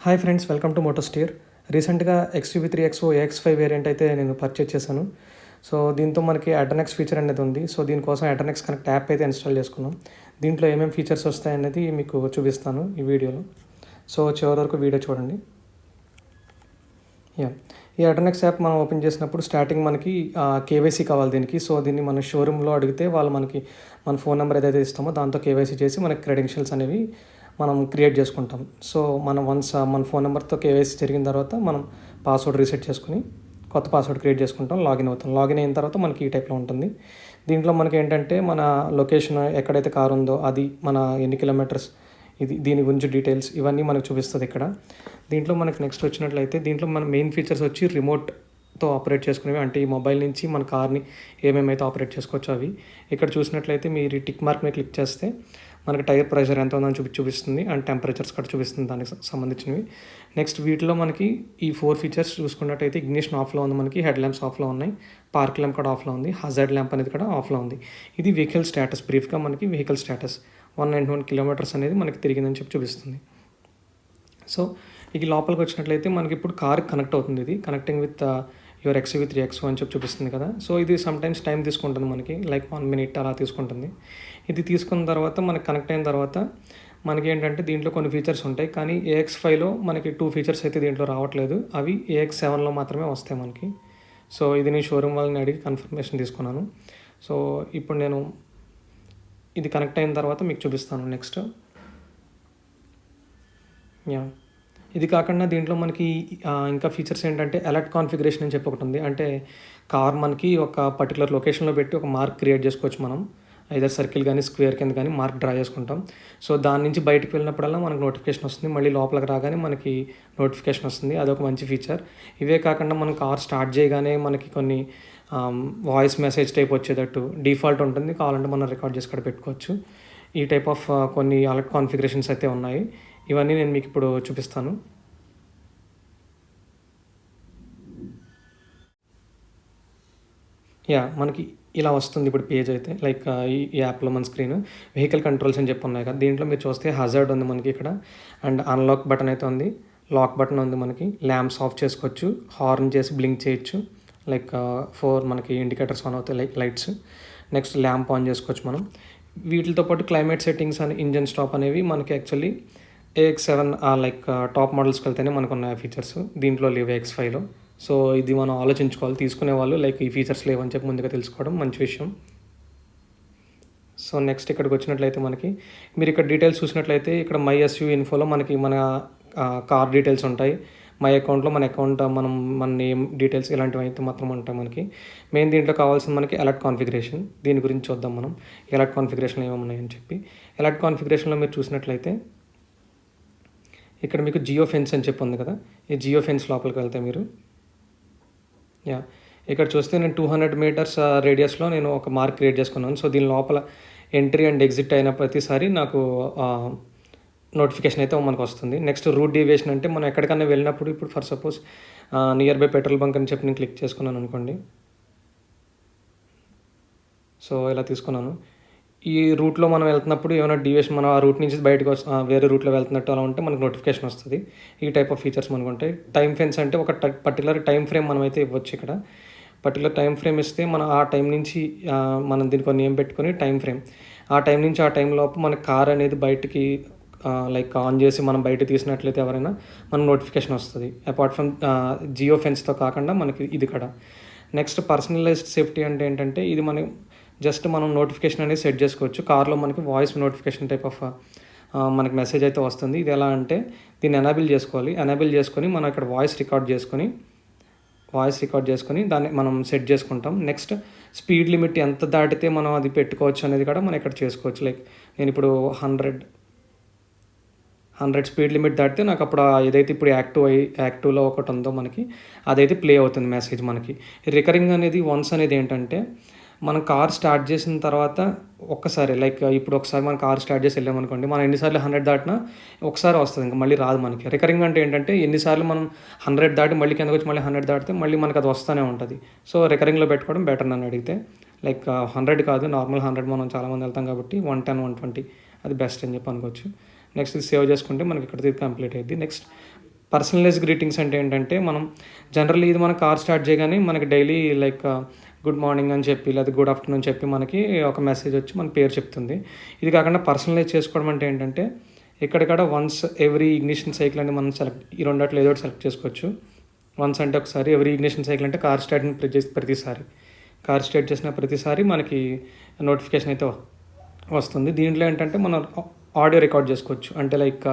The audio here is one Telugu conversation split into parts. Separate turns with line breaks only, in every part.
Hi friends, welcome to Motosteer. రీసెంట్గా XUV3XO AX5 వేరియంట్ అయితే నేను పర్చేజ్ చేశాను. సో దీంతో మనకి అటర్నెక్స్ ఫీచర్ అనేది ఉంది. సో దీనికోసం అటర్నెక్స్ కనెక్ట్ యాప్ అయితే ఇన్స్టాల్ చేసుకున్నాం. దీంట్లో ఏమేమి ఫీచర్స్ వస్తాయనేది మీకు చూపిస్తాను ఈ వీడియోలో. సో చివరి వరకు వీడియో చూడండి. ఈ అటర్నెక్స్ యాప్ మనం ఓపెన్ చేసినప్పుడు స్టార్టింగ్ మనకి కేవైసీ కావాలి దీనికి. సో దీన్ని మన షోరూంలో అడిగితే వాళ్ళు మనకి మన ఫోన్ నెంబర్ ఏదైతే ఇస్తామో దాంతో కేవైసీ చేసి మనకి క్రెడెన్షియల్స్ అనేవి మనం క్రియేట్ చేసుకుంటాం. సో మనం వన్స్ మన ఫోన్ నెంబర్తో కేవైసీ జరిగిన తర్వాత మనం పాస్వర్డ్ రీసెట్ చేసుకుని కొత్త పాస్వర్డ్ క్రియేట్ చేసుకుంటాం, లాగిన్ అవుతాం. లాగిన్ అయిన తర్వాత మనకి ఈ టైప్లో ఉంటుంది. దీంట్లో మనకి ఏంటంటే మన లొకేషన్ ఎక్కడైతే కారు ఉందో అది, మన ఎన్ని కిలోమీటర్స్, దీని గురించి డీటెయిల్స్ ఇవన్నీ మనకు చూపిస్తుంది ఇక్కడ. దీంట్లో మనకి నెక్స్ట్ వచ్చినట్లయితే దీంట్లో మన మెయిన్ ఫీచర్స్ వచ్చి రిమోట్తో ఆపరేట్ చేసుకునేవి, అంటే ఈ మొబైల్ నుంచి మన కార్ని ఏమేమైతే ఆపరేట్ చేసుకోవచ్చో అవి. ఇక్కడ చూసినట్లయితే మీరు టిక్ మార్క్ మీద క్లిక్ చేస్తే మనకి టైర్ ప్రెషర్ ఎంత ఉందని చూపిస్తుంది, అండ్ టెంపరేచర్స్ కూడా చూపిస్తుంది దానికి సంబంధించినవి. నెక్స్ట్ వీటిలో మనకి ఈ 4 ఫీచర్స్ చూసుకున్నట్టయితే ఇగ్నిషన్ ఆఫ్లో ఉంది, మనకి హెడ్ ల్యాంప్స్ ఆఫ్లో ఉన్నాయి, పార్క్ ల్యాంప్ కూడా ఆఫ్లో ఉంది, హజార్డ్ ల్యాంప్ అనేది కూడా ఆఫ్లో ఉంది. ఇది వెహికల్ స్టేటస్. బ్రీఫ్గా మనకి వెహికల్ స్టేటస్ 191 కిలోమీటర్స్ అనేది మనకి తిరిగిందని చూపిస్తుంది. సో ఇది లోపలికి వచ్చినట్లయితే మనకి ఇప్పుడు కార్ కనెక్ట్ అవుతుంది. ఇది కనెక్టింగ్ విత్ యువర్ XUV3XO అని చూపిస్తుంది కదా. సో ఇది సమ్టైమ్స్ టైం తీసుకుంటుంది, మనకి లైక్ 1 minute అలా తీసుకుంటుంది. ఇది తీసుకున్న తర్వాత మనకి కనెక్ట్ అయిన తర్వాత మనకి ఏంటంటే దీంట్లో కొన్ని ఫీచర్స్ ఉంటాయి, కానీ AX5లో మనకి 2 ఫీచర్స్ అయితే దీంట్లో రావట్లేదు. అవి AX7లో మాత్రమే వస్తాయి మనకి. సో ఇది నేను షోరూమ్ వాళ్ళని అడిగి కన్ఫర్మేషన్ తీసుకున్నాను. సో ఇప్పుడు నేను ఇది కనెక్ట్ అయిన తర్వాత మీకు చూపిస్తాను నెక్స్ట్. ఇది కాకుండా దీంట్లో మనకి ఇంకా ఫీచర్స్ ఏంటంటే అలర్ట్ కాన్ఫిగరేషన్ అని చెప్పి ఒకటి ఉంది. అంటే కార్ మనకి ఒక పర్టికులర్ లొకేషన్లో పెట్టి ఒక మార్క్ క్రియేట్ చేసుకోవచ్చు మనం. ఐదర్ సర్కిల్ కానీ స్క్వేర్ కింద కానీ మార్క్ డ్రా చేసుకుంటాం. సో దాని నుంచి బయటకు వెళ్ళినప్పుడల్లా మనకు నోటిఫికేషన్ వస్తుంది, మళ్ళీ లోపలికి రాగానే మనకి నోటిఫికేషన్ వస్తుంది. అదొక మంచి ఫీచర్. ఇవే కాకుండా మనం కార్ స్టార్ట్ చేయగానే మనకి కొన్ని వాయిస్ మెసేజ్ టైప్ వచ్చేటట్టు డిఫాల్ట్ ఉంటుంది, కావాలంటే మనం రికార్డ్ చేసి కూడా పెట్టుకోవచ్చు. ఈ టైప్ ఆఫ్ కొన్ని అలర్ట్ కాన్ఫిగరేషన్స్ అయితే ఉన్నాయి. ఇవన్నీ నేను మీకు ఇప్పుడు చూపిస్తాను. మనకి ఇలా వస్తుంది ఇప్పుడు పేజ్ అయితే. లైక్ ఈ యాప్లో మన స్క్రీన్ వెహికల్ కంట్రోల్స్ అని చెప్పి ఉన్నాయి కదా. దీంట్లో మీరు చూస్తే హజార్డ్ ఉంది మనకి ఇక్కడ, అండ్ అన్లాక్ బటన్ అయితే ఉంది, లాక్ బటన్ ఉంది మనకి, ల్యాంప్స్ ఆఫ్ చేసుకోవచ్చు, హార్న్ చేసి బ్లింక్ చేయొచ్చు, లైక్ 4 మనకి ఇండికేటర్స్ ఆన్ అవుతాయి, like lights. Next lamp on చేసుకోవచ్చు మనం. వీటితో పాటు క్లైమేట్ సెట్టింగ్స్ అని ఇంజన్ స్టాప్ అనేవి మనకి యాక్చువల్లీ AX7 లైక్ టాప్ మోడల్స్కి వెళ్తేనే మనకు ఉన్నాయి ఫీచర్స్, దీంట్లో లేవు AX5లో. సో ఇది మనం ఆలోచించుకోవాలి, తీసుకునే వాళ్ళు లైక్ ఈ ఫీచర్స్ లేవని చెప్పి ముందుగా తెలుసుకోవడం మంచి విషయం. సో నెక్స్ట్ ఇక్కడికి వచ్చినట్లయితే మనకి మీరు ఇక్కడ డీటెయిల్స్ చూసినట్లయితే ఇక్కడ మై SUV ఇన్ఫోలో మనకి మన కార్ డీటెయిల్స్ ఉంటాయి. మై అకౌంట్లో మన అకౌంట్ మన నేమ్ డీటెయిల్స్ ఇలాంటివి అయితే మాత్రం ఉంటాయి మనకి. మెయిన్ దీంట్లో కావాల్సింది మనకి అలర్ట్ కాన్ఫిగరేషన్. దీని గురించి చూద్దాం మనం, అలర్ట్ కాన్ఫిగరేషన్ ఏమేమి ఉన్నాయని చెప్పి. అలర్ట్ కాన్ఫిగరేషన్లో మీరు చూసినట్లయితే ఇక్కడ మీకు జియో ఫెన్స్ అని చెప్పి ఉంది కదా. ఈ జియో ఫెన్స్ లోపలికి వెళ్తే మీరు ఇక్కడ చూస్తే నేను 200 meters రేడియస్లో నేను ఒక మార్క్ క్రియేట్ చేసుకున్నాను. సో దీని లోపల ఎంట్రీ అండ్ ఎగ్జిట్ అయిన ప్రతిసారి నాకు నోటిఫికేషన్ అయితే మనకు వస్తుంది. నెక్స్ట్ రూట్ డీవియేషన్ అంటే మనం ఎక్కడికన్నా వెళ్ళినప్పుడు, ఇప్పుడు for suppose near by petrol bunk అని చెప్పి నేను క్లిక్ చేసుకున్నాను అనుకోండి. సో ఇలా తీసుకున్నాను. ఈ రూట్లో మనం వెళ్తున్నప్పుడు ఏమైనా డీవియేషన్, మనం ఆ రూట్ నుంచి బయటకు వేరే రూట్లో వెళ్తున్నట్టు అలా ఉంటే మనకు నోటిఫికేషన్ వస్తుంది. ఈ టైప్ ఆఫ్ ఫీచర్స్ మనకు ఉంటాయి. టైం ఫెన్స్ అంటే ఒక పర్టికులర్ టైం ఫ్రేమ్ మనం అయితే ఇవ్వచ్చు. ఇక్కడ పర్టికులర్ టైం ఫ్రేమ్ ఇస్తే మనం ఆ టైం నుంచి మనం దీనికి నేమ్ పెట్టుకొని టైం ఫ్రేమ్, ఆ టైం నుంచి ఆ టైం లోపు మన కార్ అనేది బయటికి లైక్ ఆన్ చేసి మనం బయట తీసినట్లయితే ఎవరైనా మనకు నోటిఫికేషన్ వస్తుంది. అపార్ట్ ఫ్రమ్ జియో ఫెన్స్తో కాకుండా మనకి ఇది కూడా. నెక్స్ట్ పర్సనలైజ్డ్ సేఫ్టీ అంటే ఏంటంటే ఇది జస్ట్ మనం నోటిఫికేషన్ అనేది సెట్ చేసుకోవచ్చు. కార్లో మనకి వాయిస్ నోటిఫికేషన్ టైప్ ఆఫ్ మనకి మెసేజ్ అయితే వస్తుంది. ఇది ఎలా అంటే దీన్ని ఎనేబుల్ చేసుకోవాలి. ఎనేబుల్ చేసుకొని మనం ఇక్కడ వాయిస్ రికార్డ్ చేసుకొని దాన్ని మనం సెట్ చేసుకుంటాం. నెక్స్ట్ స్పీడ్ లిమిట్ ఎంత దాటితే మనం అది పెట్టుకోవచ్చు అనేది కూడా మనం ఇక్కడ చేసుకోవచ్చు. లైక్ నేను ఇప్పుడు 100 స్పీడ్ లిమిట్ దాటితే నాకు అప్పుడు ఏదైతే ఇప్పుడు యాక్టివ్లో ఒకటి ఉందో మనకి అదైతే ప్లే అవుతుంది మెసేజ్ మనకి. రికరింగ్ అనేది వన్స్ అనేది ఏంటంటే మనం కార్ స్టార్ట్ చేసిన తర్వాత ఒక్కసారి, లైక్ ఇప్పుడు ఒకసారి మనం కార్ స్టార్ట్ చేసి వెళ్ళామనుకోండి, మనం ఎన్నిసార్లు 100 దాటినా ఒకసారి వస్తుంది, ఇంకా మళ్ళీ రాదు మనకి. రికరింగ్ అంటే ఏంటంటే ఎన్నిసార్లు మనం 100 దాటి మళ్ళీ కిందకు వచ్చి మళ్ళీ 100 దాటితే మళ్ళీ మనకు అది వస్తూనే ఉంటుంది. సో రికరింగ్లో పెట్టుకోవడం బెటర్ నన్ను అడిగితే. లైక్ 100 కాదు, నార్మల్ 100 మనం చాలామంది వెళ్తాం కాబట్టి 110, 120 అది బెస్ట్ అని చెప్పి అనుకోవచ్చు. నెక్స్ట్ ఇది సేవ్ చేసుకుంటే మనకి ఇక్కడ కంప్లీట్ అయ్యింది. నెక్స్ట్ పర్సనలైజ్ గ్రీటింగ్స్ అంటే ఏంటంటే మనం జనరల్లీ ఇది మనం కార్ స్టార్ట్ చేయగానే మనకి డైలీ లైక్ గుడ్ మార్నింగ్ అని చెప్పి లేదా గుడ్ ఆఫ్టర్నూన్ చెప్పి మనకి ఒక మెసేజ్ వచ్చి మన పేరు చెప్తుంది. ఇది కాకుండా పర్సనలైజ్ చేసుకోవడం అంటే ఏంటంటే ఎక్కడికక్కడ వన్స్ ఎవ్రీ ఇగ్నిషన్ సైకిల్ అని మనం ఈ రెండాట్లో ఏదో ఒకటి సెలెక్ట్ చేసుకోవచ్చు. వన్స్ అంటే ఒకసారి, ఎవ్రీ ఇగ్నిషన్ సైకిల్ అంటే కార్ స్టార్ట్ని ప్రెస్ చేసి ప్రతిసారి, కార్ స్టార్ట్ చేసిన ప్రతిసారి మనకి నోటిఫికేషన్ అయితే వస్తుంది. దీంట్లో ఏంటంటే మనం ఆడియో రికార్డ్ చేసుకోవచ్చు. అంటే లైక్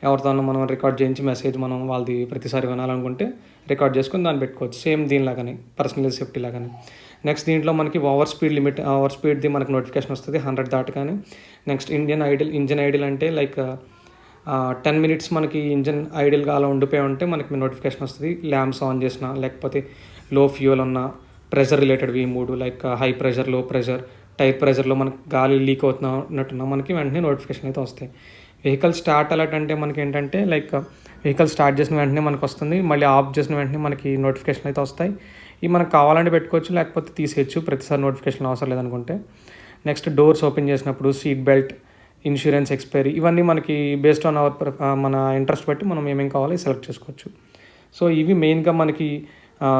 ఎవరితోనో మనం రికార్డ్ చేయించి మెసేజ్ మనం వాళ్ళది ప్రతిసారి వినాలనుకుంటే రికార్డ్ చేసుకొని దాన్ని పెట్టుకోవచ్చు. సేమ్ దీనిలాగానే పర్సనల్ సేఫ్టీ లాగానే. నెక్స్ట్ దీంట్లో మనకి ఓవర్ స్పీడ్ది మనకి నోటిఫికేషన్ వస్తుంది 100 దాటగానే. నెక్స్ట్ ఇంజన్ ఐడిల్ అంటే లైక్ 10 minutes మనకి ఇంజన్ ఐడిల్గా అలా ఉండిపోయి ఉంటే మనకి నోటిఫికేషన్ వస్తుంది. ల్యాంప్స్ ఆన్ చేసిన, లేకపోతే లో ఫ్యూయల్ ఉన్న, ప్రెషర్ రిలేటెడ్వి 3 లైక్ హై ప్రెషర్, లో ప్రెషర్, టైర్ ప్రెషర్లో మనకి గాలి లీక్ అవుతున్నట్టున్నా మనకి వెంటనే నోటిఫికేషన్ అయితే వస్తాయి. వెహికల్ స్టార్ట్ అలర్ట్ అంటే మనకి ఏంటంటే లైక్ వెహికల్ స్టార్ట్ చేసిన వెంటనే మనకు వస్తుంది, మళ్ళీ ఆఫ్ చేసిన వెంటనే మనకి నోటిఫికేషన్ అయితే వస్తాయి. ఇవి మనకు కావాలంటే పెట్టుకోవచ్చు, లేకపోతే తీసేయచ్చు ప్రతిసారి నోటిఫికేషన్ అవసరం లేదనుకుంటే. నెక్స్ట్ డోర్స్ ఓపెన్ చేసినప్పుడు, సీట్ బెల్ట్, ఇన్సూరెన్స్ ఎక్స్పైరీ, ఇవన్నీ మనకి బేస్డ్ ఆన్ మన ఇంట్రెస్ట్ బట్టి మనం ఏమేమి కావాలో సెలెక్ట్ చేసుకోవచ్చు. సో ఇవి మెయిన్గా మనకి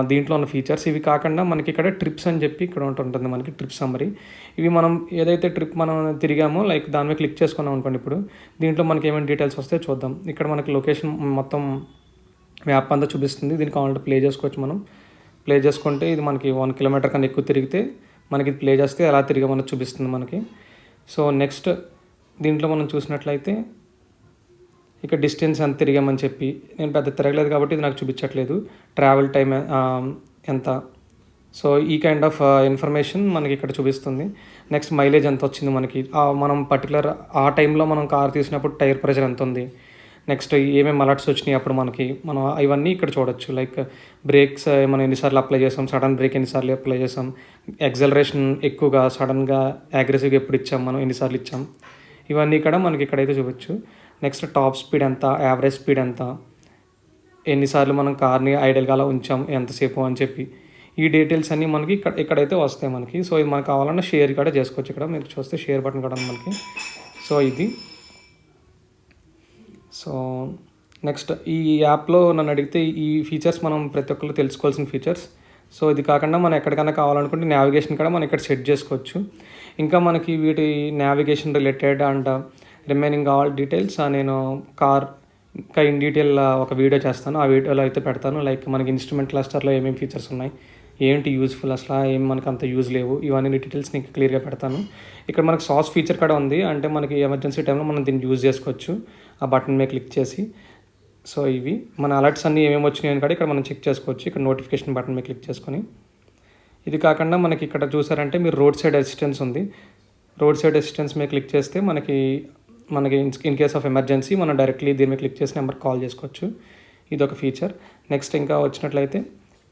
దీంట్లో ఉన్న ఫీచర్స్. ఇవి కాకుండా మనకి ఇక్కడ ట్రిప్స్ అని చెప్పి ఇక్కడ ఉంటుంది మనకి ట్రిప్ సమ్మరీ. ఇవి మనం ఏదైతే ట్రిప్ మనం తిరిగామో లైక్ దాని మీద క్లిక్ చేసుకున్నాం అనుకోండి, ఇప్పుడు దీంట్లో మనకి ఏమైనా డీటెయిల్స్ వస్తే చూద్దాం. ఇక్కడ మనకి లొకేషన్ మొత్తం మ్యాప్ అంతా చూపిస్తుంది. దీనికి కావాలంటే ప్లే చేసుకోవచ్చు. మనం ప్లే చేసుకుంటే ఇది మనకి 1 kilometer కన్నా ఎక్కువ తిరిగితే మనకి ప్లే చేస్తే ఎలా తిరిగామని చూపిస్తుంది మనకి. సో నెక్స్ట్ దీంట్లో మనం చూసినట్లయితే ఇక్కడ డిస్టెన్స్ ఎంత తిరిగామని చెప్పి, నేను పెద్ద తిరగలేదు కాబట్టి ఇది నాకు చూపించట్లేదు. ట్రావెల్ టైం ఎంత, సో ఈ కైండ్ ఆఫ్ ఇన్ఫర్మేషన్ మనకి ఇక్కడ చూపిస్తుంది. నెక్స్ట్ మైలేజ్ ఎంత వచ్చింది మనకి, మనం పర్టికులర్ ఆ టైంలో మనం కార్ తీసినప్పుడు టైర్ ప్రెషర్ ఎంత ఉంది, నెక్స్ట్ ఏమేమి అలర్ట్స్ వచ్చినాయి అప్పుడు మనం ఇవన్నీ ఇక్కడ చూడొచ్చు. లైక్ బ్రేక్స్ మనం ఎన్నిసార్లు అప్లై చేసాం, సడన్ బ్రేక్ ఎన్నిసార్లు అప్లై చేసాం, యాక్సలరేషన్ ఎక్కువగా సడన్గా అగ్రెసివ్గా ఎప్పుడు ఇచ్చాం, మనం ఎన్నిసార్లు ఇచ్చాం, ఇవన్నీ ఇక్కడ మనకి ఇక్కడైతే చూడొచ్చు. నెక్స్ట్ టాప్ స్పీడ్ ఎంత, యావరేజ్ స్పీడ్ ఎంత, ఎన్నిసార్లు మనం కార్ని ఐడల్గా అలా ఉంచాం ఎంతసేపు అని చెప్పి, ఈ డీటెయిల్స్ అన్నీ మనకి ఇక్కడైతే వస్తాయి మనకి. సో ఇది మనకు కావాలన్నా షేర్ కూడా చేసుకోవచ్చు. ఇక్కడ మీరు చూస్తే షేర్ బటన్ కూడా మనకి. సో ఇది సో నెక్స్ట్ ఈ యాప్లో నన్ను అడిగితే ఈ ఫీచర్స్ మనం ప్రతి ఒక్కరు తెలుసుకోవాల్సిన ఫీచర్స్. సో ఇది కాకుండా మనం ఎక్కడికైనా కావాలనుకుంటే నావిగేషన్ కూడా మనం ఇక్కడ సెట్ చేసుకోవచ్చు. ఇంకా మనకి వీటి navigation related and remaining all details నేను కార్ ఇంకా ఇన్ డీటెయిల్ ఒక వీడియో చేస్తాను. ఆ వీడియోలో అయితే పెడతాను. లైక్ మనకి ఇన్స్ట్రుమెంట్ క్లస్టర్లో ఏమేమి ఫీచర్స్ ఉన్నాయి, ఏంటి యూజ్ఫుల్, అసలు ఏం మనకు అంత యూజ్ లేవు, ఇవన్నీ డీటెయిల్స్ నీకు క్లియర్గా పెడతాను. ఇక్కడ మనకి సాస్ ఫీచర్ కూడా ఉంది. అంటే మనకి ఎమర్జెన్సీ టైంలో మనం దీన్ని యూజ్ చేసుకోవచ్చు ఆ బటన్ మీద క్లిక్ చేసి. సో ఇవి మన అలర్ట్స్ అన్నీ ఏమేమి వచ్చినాయని కూడా ఇక్కడ మనం చెక్ చేసుకోవచ్చు. ఇక్కడ నోటిఫికేషన్ బటన్ మీద క్లిక్ చేసుకొని. ఇది కాకుండా మనకి ఇక్కడ చూసారంటే మీరు రోడ్ సైడ్ అసిస్టెన్స్ ఉంది. రోడ్ సైడ్ అసిస్టెన్స్ మీద క్లిక్ చేస్తే మనకి ఇన్ కేస్ ఆఫ్ ఎమర్జెన్సీ మనం డైరెక్ట్లీ దీని మీద క్లిక్ చేసి నెంబర్కి కాల్ చేసుకోవచ్చు. ఇది ఒక ఫీచర్. నెక్స్ట్ ఇంకా వచ్చినట్లయితే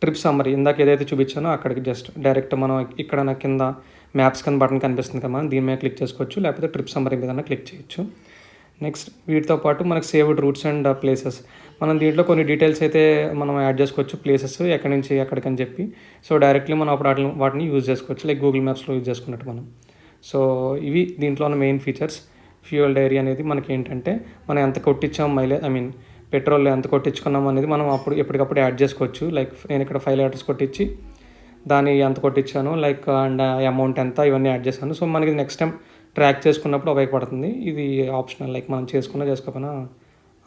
ట్రిప్ సమ్మరీ, ఇందాక ఏదైతే చూపించానో అక్కడికి జస్ట్ డైరెక్ట్ మనం ఇక్కడ నా కింద మ్యాప్స్ కింద బటన్ కనిపిస్తుంది కదా, దీని మీద క్లిక్ చేసుకోవచ్చు, లేకపోతే ట్రిప్ సమ్మరీ మీద క్లిక్ చేయొచ్చు. నెక్స్ట్ వీటితో పాటు మనకు సేవ్డ్ రూట్స్ అండ్ ప్లేసెస్, మనం దీంట్లో కొన్ని డీటెయిల్స్ అయితే మనం యాడ్ చేసుకోవచ్చు, ప్లేసెస్ ఎక్కడి నుంచి ఎక్కడికని చెప్పి. సో డైరెక్ట్లీ మనం అప్పుడు వాటిని యూజ్ చేసుకోవచ్చు, లైక్ గూగుల్ మ్యాప్స్లో యూజ్ చేసుకున్నట్టు మనం. సో ఇవి దీంట్లో ఉన్న మెయిన్ ఫీచర్స్. ఫ్యూయల్ డైరీ అనేది మనకి ఏంటంటే మనం ఎంత కొట్టించాం పెట్రోల్ ఎంత కొట్టించుకున్నాం అనేది మనం అప్పుడు ఎప్పటికప్పుడు యాడ్ చేసుకోవచ్చు. లైక్ నేను ఇక్కడ 5 liters కొట్టించి దాన్ని ఎంత కొట్టించాను లైక్ అండ్ అమౌంట్ ఎంత, ఇవన్నీ యాడ్ చేశాను. సో మనకి నెక్స్ట్ టైం ట్రాక్ చేసుకున్నప్పుడు ఉపయోగపడుతుంది. ఇది ఆప్షనల్, లైక్ మనం చేసుకోకపోయినా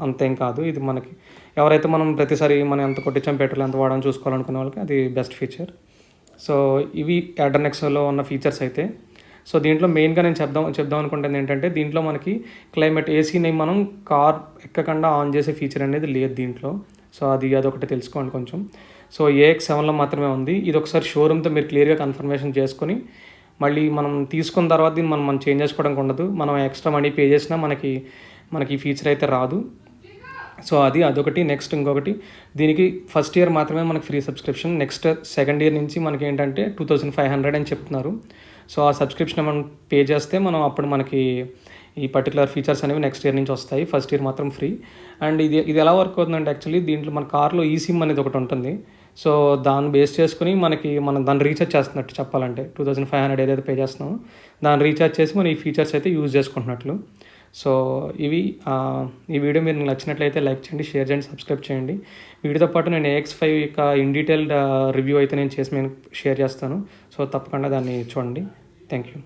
అంతేం కాదు. ఇది మనకి ఎవరైతే మనం ప్రతిసారి మనం ఎంత కొట్టించాం, పెట్రోల్ ఎంత వాడాలని చూసుకోవాలనుకునే వాళ్ళకి అది బెస్ట్ ఫీచర్. సో ఇవి అడ్డర్నెక్స్లో ఉన్న ఫీచర్స్ అయితే. సో దీంట్లో మెయిన్గా నేను చెప్దాం అనుకుంటుంది ఏంటంటే, దీంట్లో మనకి క్లైమేట్ ఏసీని మనం కార్ ఎక్కకుండా ఆన్ చేసే ఫీచర్ అనేది లేదు దీంట్లో. సో అదొకటి తెలుసుకోండి కొంచెం. సో AX7లో మాత్రమే ఉంది. ఇది ఒకసారి షోరూమ్తో మీరు క్లియర్గా కన్ఫర్మేషన్ చేసుకొని మళ్ళీ మనం తీసుకున్న తర్వాత దీన్ని మనం చేంజ్ చేసుకోవడానికి ఉండదు. మనం ఎక్స్ట్రా మనీ పే చేసినా మనకి ఈ ఫీచర్ అయితే రాదు. సో అదొకటి. నెక్స్ట్ ఇంకొకటి, దీనికి ఫస్ట్ ఇయర్ మాత్రమే మనకి free subscription. Next second year నుంచి మనకి ఏంటంటే 2500 అని చెప్తున్నారు. సో ఆ సబ్స్క్రిప్షన్ మనం పే చేస్తే మనం అప్పుడు మనకి ఈ పర్టికులర్ ఫీచర్స్ అనేవి నెక్స్ట్ ఇయర్ నుంచి వస్తాయి. ఫస్ట్ ఇయర్ మాత్రం ఫ్రీ. అండ్ ఇది ఎలా వర్క్ అవుతుందంటే యాక్చువల్లీ దీంట్లో మన కార్లో ఈసిమ్ అనేది ఒకటి ఉంటుంది. సో దాన్ని బేస్ చేసుకుని మనం దాన్ని రీఛార్జ్ చేస్తున్నట్టు చెప్పాలంటే 2500 ఏదైతే పే చేస్తున్నామో దాన్ని రీఛార్జ్ చేసి మనం ఈ ఫీచర్స్ అయితే యూజ్ చేసుకుంటున్నట్లు. సో ఇవి ఈ వీడియో మీరు నచ్చినట్లయితే లైక్ చేయండి, షేర్ చేయండి, సబ్స్క్రైబ్ చేయండి. వీటితో పాటు నేను AX5 యొక్క ఇన్ డీటెయిల్డ్ రివ్యూ అయితే నేను షేర్ చేస్తాను. సో తప్పకుండా దాన్ని చూడండి. Thank you.